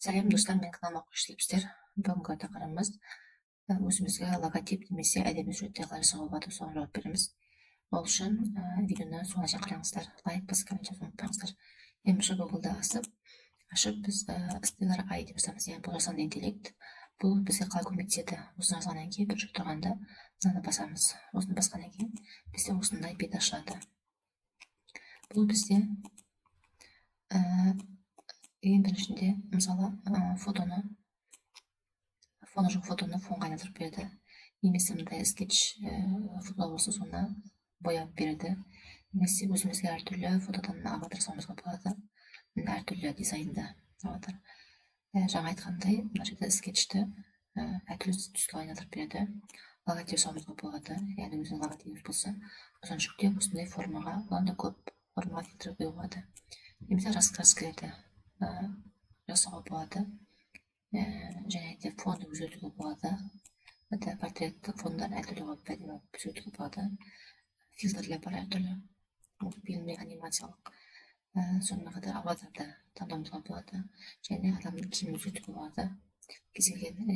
Сәлем достар, мен каналыма қош келіпсіздер. Бүгінгі тақырыбымыз өзімізге логотип немесе әдемі суреттер қалай жасауға болады, соған жауап береміз. Ол үшін видеоны соңына шейін қараңыздар, лайк басып коммент жазуды ұмытпаңыздар. Ең бірінші Google-да ашып біз Stellar AI деп жазамыз, яғни бұл жасанды интеллект. Бұл бізге қалай көмектеседі? Осыны жазғаннан кейін бір жүк тұрғанда мынаны басамыз. Осыны басқаннан кейін бізде осындай бет ашылады. Бұл бізде ең біріншінде мысалы фоны жоқ фотоны фонға айналдырып береді, немесе мындай скетч фото болса соны бояп береді, немесе өзімізге әртүрлі фотодан аватар жасауымызға болады, әртүрлі дизайнда аватар. Жаңа айтқандай, мына жерде скетчті әртүрлі түске айналдырып береді, логотип жасауымызға болады. Яғни өзінің логотипіміз болса, соны жүктеп осындай формаға, одан көп формаға фильтр қоюға болады, немесе раскраскілерді жасауға болады, және де фонды өзгертуге болады. Портреттік фондарын әртүрлі қылып өзгертуге болады. Фильтрлер бар әртүрлі, фильмдер анимациялық, сонымен қатар аватарды таңдауымызға болады, және адамның киімін өзгертуге болады. Кез келген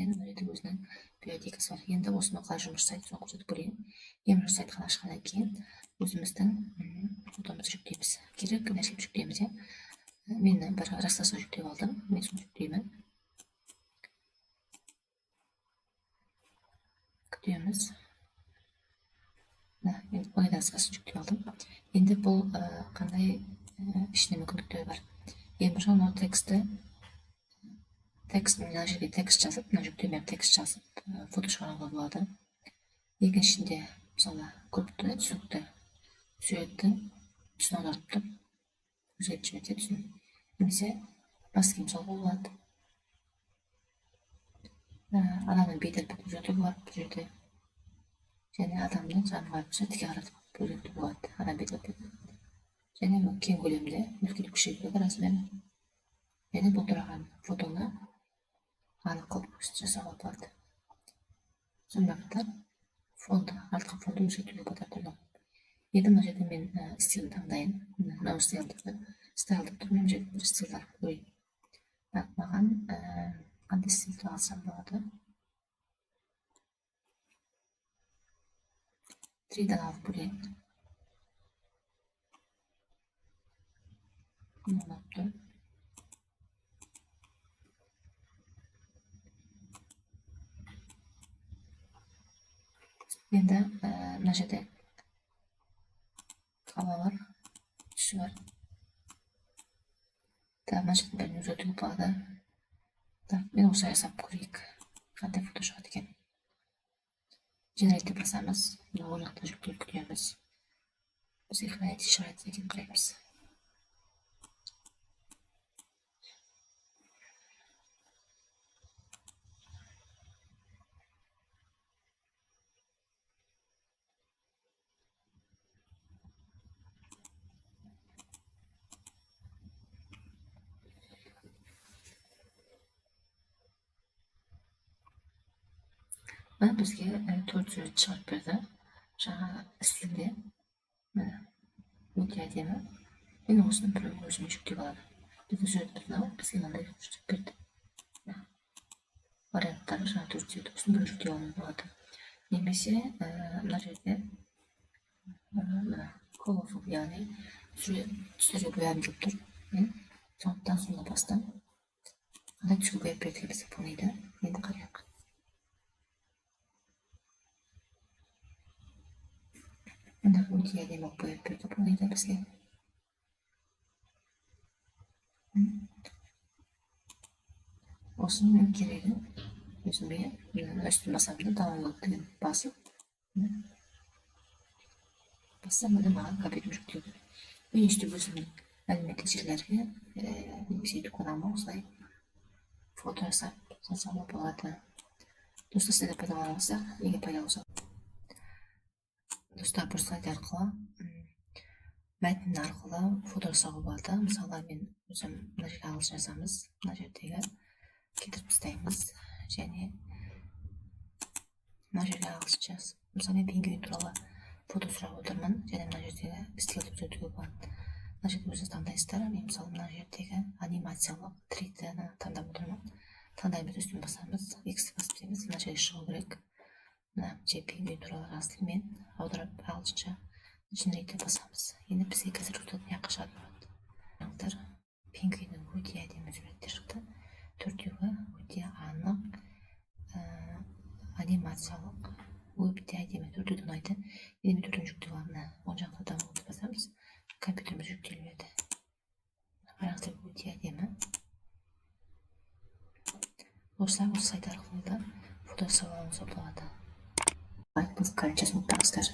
өзінің библиотекасы бар. Енді осыны қалай жұмыс жасайды, соны көрсетіп көрейін. Ең бірінші сайтқа ашқаннан кейін өзіміздің фотомызды жүктейміз. Керек нәрсе жүктейміз. Мен бір растаса жүктеп алдым, мен соны жүктеймін. Күтеміз. Мен ойдасқасын жүктеп алдым. Енді бұл қандай ішіне мүмкіндіктері бар. Ең бірінші мынау мына жерге текст жазып, мына жүктемеіп текст жазып фото шығаруға болады. Екіншінде мысалы көпті, түсінікті суреттің түсін аударып тұр, өзгертіп жіберсе түсін, немесе бас киім салуға болады. Адамның бет әлпетін өзгертуге болады бұл жерде, және адамның жанға болса тіке қаратып өзгертуге болады адам бет әлпетін, және кең көлемде өзгертіп күшейтуге размерін, және бұл тұрған фотоны анық қылып жасауға болады. Сонымен қатар артқы фонды өзгертуге болады. Енді мына жерде мен стилін таңдайын. Мынау стайлды тұр, мен жерде бір стилдар көрейін. Маған қандай стилді алсам болады? 3-дан алып көрейін. Мынау тұр. Енді мына жерде қала бар, түсі бар. Мына жерде бәрін өзгертуге болады. Мен осылай жасап көрейік, қандай фото шығады екен. Generate басамыз, ол жақта жүктеп күтеміз. Бізге қандай нәтиже шығады екен қараймыз. Бізге 4 сурет шығарып берді. Жаңа стилде. Өте әдемі. Мен осыны бір өзіме жүктеп аламын. Біздің суретіміз мынау, бізге мынандай жүктеп берді. Варианттары жаңа 4 сурет, осыны бір жүктеп алуға болады. Немесе мына жерде колорфул, яғни түстерге бояғым келіп тұр. Сондықтан соны бастым. Қандай түске бояп берді бізге болмайды. Енді қарайық. Мына өте әдемі бояп берді болмайды бізге. Осыны мен керегі өзіме үстін басамды, даунлоудты басып бассам маған компьютер жүктеді. Мен өстіп өзімнің әлеуметтік желілерге немесе YouTube каналыма осылай фото жасап салсам болады. Достар, сіздер пайдаланыңыздар, егер пайдалы болса. Достар, бір слайд арқылы, мәтін арқылы фото жасауға болады. Мысалы, мен өзім мына жерге ағылшын жазамыз, мына жердегі кетіріп тастаймыз, және мына жерге ағылшын жазып, мысалы, мен пингвин туралы фото сұрап отырмын, және мына жердегі стилді түзетуге болады. Мына жерде өзіңіз таңдайсыздар. Мен мысалы мына жердегі анимациялық 3D-ні таңдап отырмын. Таңдаймыз, үстін басамыз, X басып дейміз. Мына жерге шығу керек. Мына JPG туралы жазылыммен аударып ағылшынша Generate басамыз. Енді бізге қазір тут жаққа шығады болады. Қараңыздар, пингвиннің өте әдемі суреттер шықты. Төртеуі өте анық, анимациялық, өте әдемі, төртеуі де ұнайды. Енді мен төртеуін жүктеп аламын. Оң жақта даунлоад басамыз. Компьютеріміз жүктеледі. Қараңыздар, өте әдемі. Осы сайт арқылы да фото жасап алуыңызға болады. Лайк басып, коммент жазып ұмытпаңыздар.